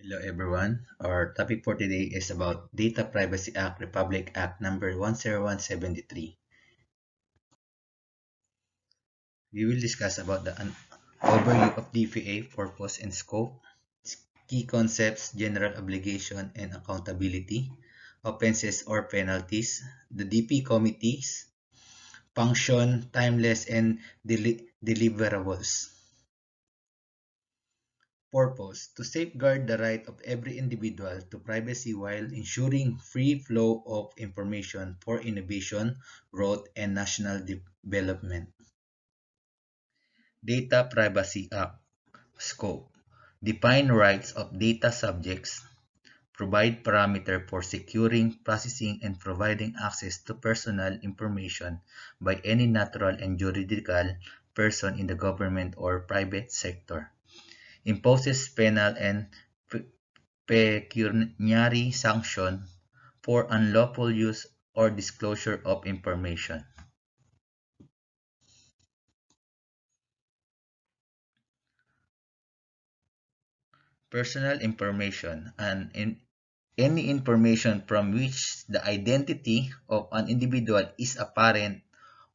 Hello everyone. Our topic for today is about Data Privacy Act, Republic Act number 10173. We will discuss about the overview of DPA, purpose and scope, key concepts, general obligation and accountability, offenses or penalties, the DP committees, function, timeless and deliverables. Purpose: to safeguard the right of every individual to privacy while ensuring free flow of information for innovation, growth, and national development. Data Privacy Act Scope: define rights of data subjects, provide parameters for securing, processing, and providing access to personal information by any natural and juridical person in the government or private sector, imposes penal and pecuniary sanction for unlawful use or disclosure of information. Personal information and any information from which the identity of an individual is apparent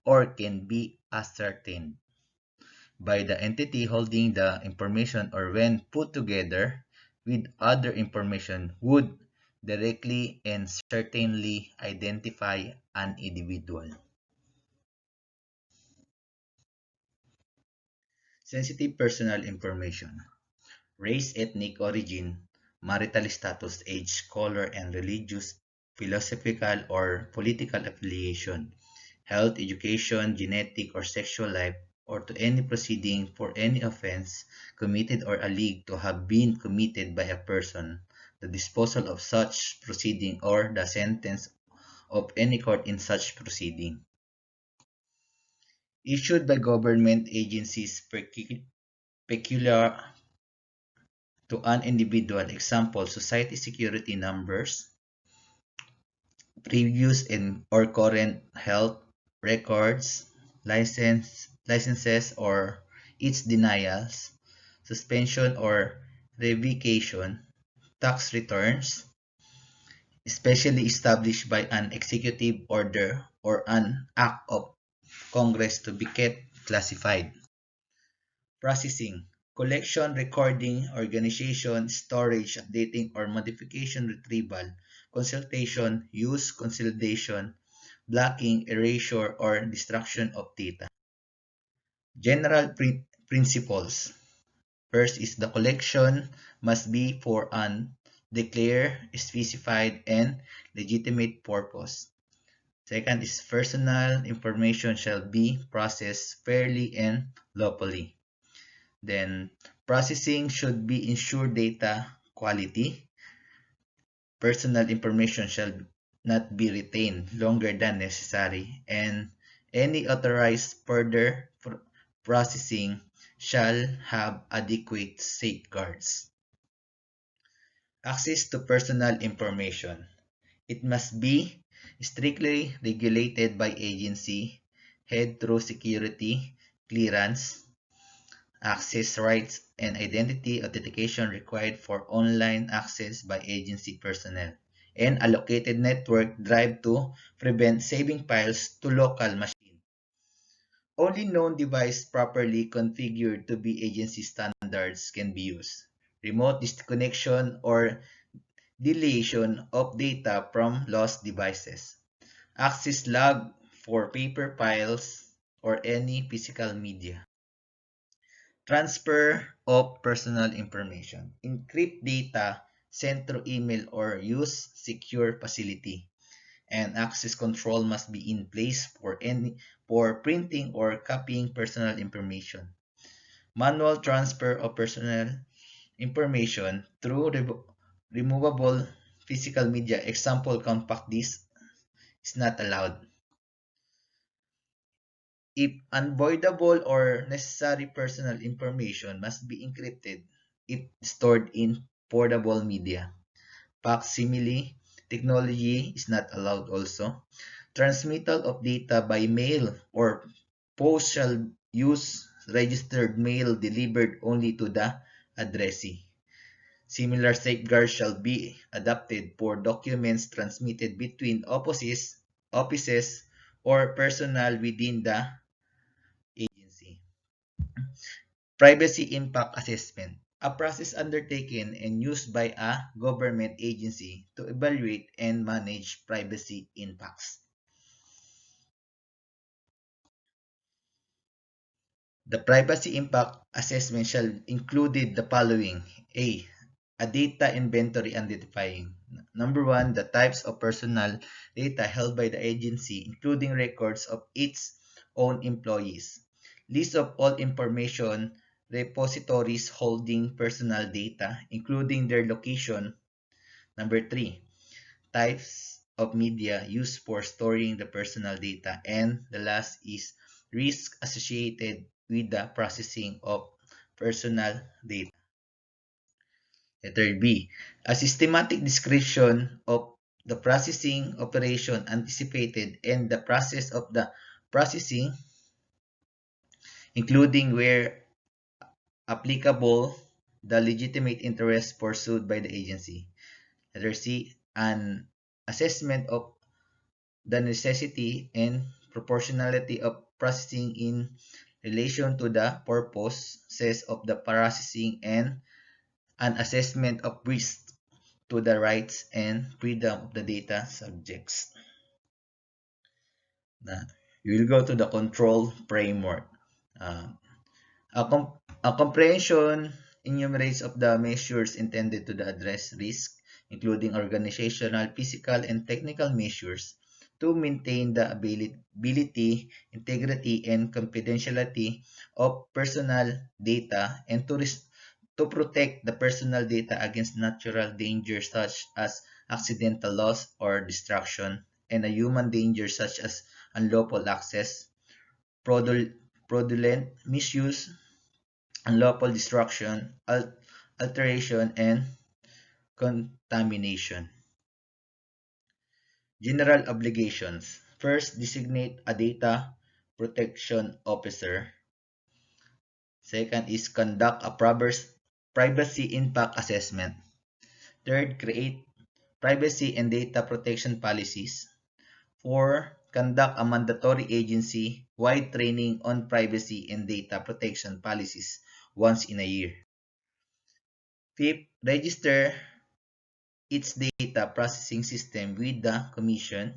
or can be ascertained by the entity holding the information or when put together with other information would directly and certainly identify an individual. Sensitive personal information: race, ethnic origin, marital status, age, color, and religious, philosophical, or political affiliation, health, education, genetic, or sexual life, or to any proceeding for any offense committed or alleged to have been committed by a person, the disposal of such proceeding, or the sentence of any court in such proceeding. Issued by government agencies peculiar to an individual, example, social security numbers, previous and or current health records, licenses or its denials, suspension or revocation, tax returns, especially established by an executive order or an act of Congress to be kept classified. Processing: collection, recording, organization, storage, updating or modification, retrieval, consultation, use, consolidation, blocking, erasure, or destruction of data. General principles. First is the collection must be for an declared, specified, and legitimate purpose. Second is personal information shall be processed fairly and lawfully. Then processing should be ensure data quality. Personal information shall not be retained longer than necessary, and any authorized further processing shall have adequate safeguards. Access to personal information. It must be strictly regulated by agency, head through security, clearance, access rights, and identity authentication required for online access by agency personnel, and allocated network drive to prevent saving files to local machine. Only known device properly configured to be agency standards can be used. Remote disconnection or deletion of data from lost devices. Access log for paper files or any physical media. Transfer of personal information. Encrypt data sent through email or use secure facility. And access control must be in place for printing or copying personal information. Manual transfer of personal information through removable physical media, example compact disc, is not allowed. If unavoidable or necessary personal information must be encrypted if stored in portable media. Facsimile technology is not allowed also. Transmittal of data by mail or post shall use registered mail delivered only to the addressee. Similar safeguards shall be adopted for documents transmitted between offices or personnel within the agency. Privacy Impact Assessment, a process undertaken and used by a government agency to evaluate and manage privacy impacts. The privacy impact assessment shall include the following. A data inventory identifying. Number one, the types of personal data held by the agency, including records of its own employees. List of all information repositories holding personal data, including their location. Number three, types of media used for storing the personal data. And the last is risk associated with the processing of personal data. Letter B, a systematic description of the processing operation anticipated and the process of the processing, including where applicable, the legitimate interest pursued by the agency. Letter C, an assessment of the necessity and proportionality of processing in relation to the purposes of the processing and an assessment of risk to the rights and freedom of the data subjects. Now, we will go to the control framework. Uh, a comprehension enumerates of the measures intended to address risk, including organizational, physical, and technical measures to maintain the ability, integrity, and confidentiality of personal data and to protect the personal data against natural dangers such as accidental loss or destruction, and a human danger such as unlawful access, fraudulent misuse, unlawful destruction, alteration, and contamination. General obligations. First, designate a data protection officer. Second is conduct a privacy impact assessment. Third, create privacy and data protection policies. 4. Conduct a mandatory agency-wide training on privacy and data protection policies once in a year. 5th, register its data processing system with the Commission.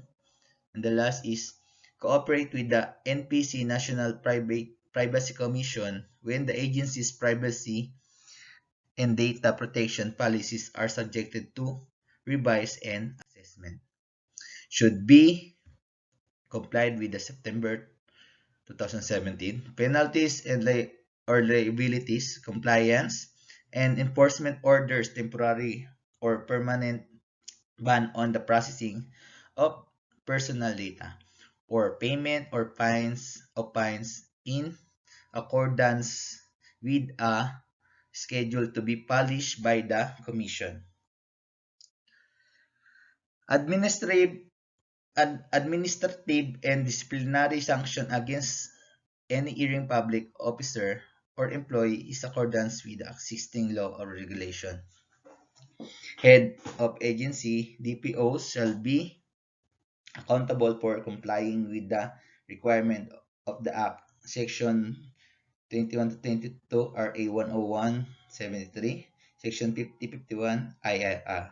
And the last is cooperate with the NPC National Privacy Commission when the agency's privacy and data protection policies are subjected to revise and assessment. Should be complied with the September 2017 penalties and or liabilities, compliance, and enforcement orders, temporary or permanent ban on the processing of personal data, or payment or fines in accordance with a schedule to be published by the Commission. Administrative administrative and disciplinary sanction against any hearing public officer or employee is accordance with the existing law or regulation. Head of agency, DPOs, shall be accountable for complying with the requirement of the Act, Section 21 to 22 RA 101/73, Section 5051 IRR.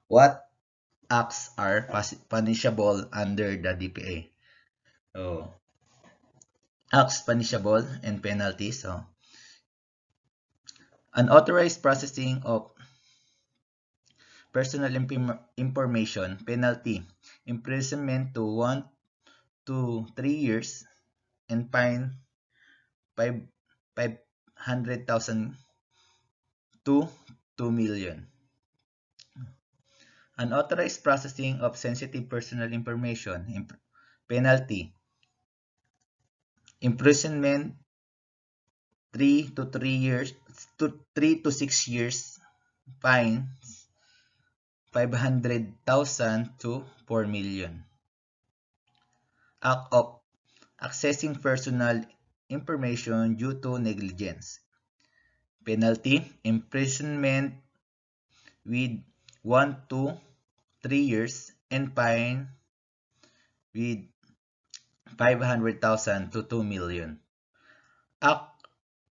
What acts are punishable under the DPA? So, acts punishable and penalties. So, unauthorized processing of personal information, penalty, imprisonment to 1 to 3 years, and fine 500,000 to 2 million. Unauthorized processing of sensitive personal information, penalty, imprisonment 3 to 3 years to 3 to 6 years, fines 500,000 to 4 million. Act of accessing personal information due to negligence. Penalty, imprisonment with 1 to 3 years and fine with 500,000 to 2 million. Act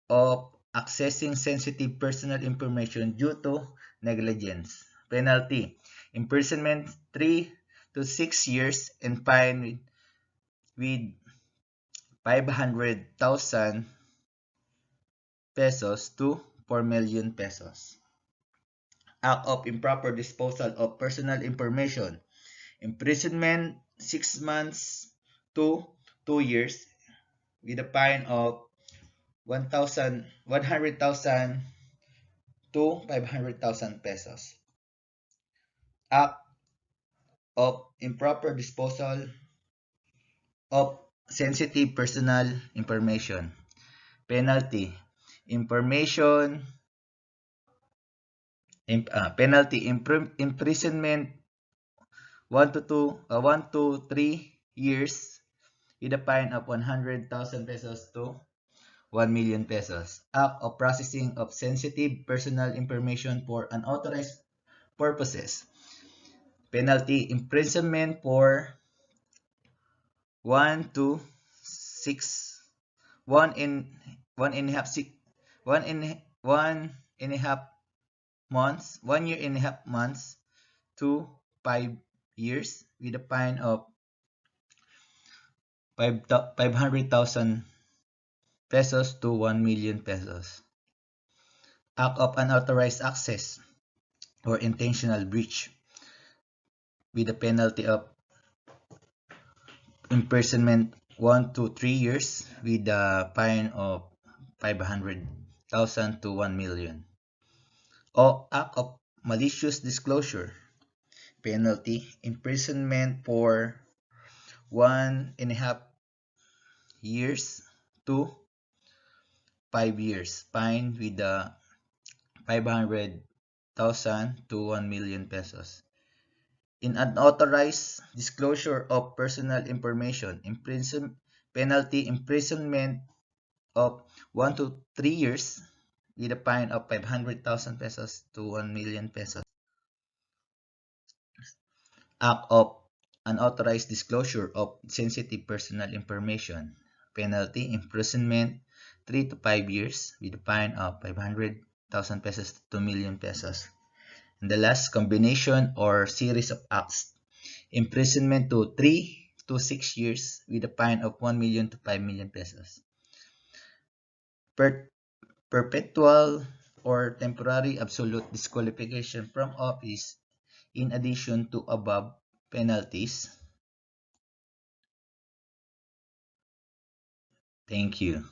of accessing sensitive personal information due to negligence. Penalty, imprisonment 3 to 6 years and fine with 500,000 pesos to 4 million pesos. Act of improper disposal of personal information. Imprisonment 6 months to 2 years with a fine of 100,000 to 500,000 pesos. Act of improper disposal of sensitive personal information. Penalty, imprisonment 1 to 3 years with a fine of 100,000 pesos to 1 million pesos. Act of processing of sensitive personal information for unauthorized purposes. Penalty, imprisonment for 1 to 6 1 and 1.5 months, 1 year and a half months to 5 years with a fine of 500,000 pesos to 1 million pesos. Act of unauthorized access or intentional breach with a penalty of imprisonment 1 to 3 years with a fine of 500,000 to 1 million. O act of malicious disclosure. Penalty, imprisonment for 1.5 years to 5 years. Fine with a 500,000 to 1 million pesos. In unauthorized disclosure of personal information, penalty, imprisonment of 1 to 3 years with a fine of 500,000 pesos to 1 million pesos. Act of unauthorized disclosure of sensitive personal information. Penalty, imprisonment 3 to 5 years with a fine of 500,000 pesos to 2 million pesos. And the last, combination or series of acts. Imprisonment to 3 to 6 years with a fine of 1 million to 5 million pesos. Perpetual or temporary absolute disqualification from office in addition to above penalties. Thank you.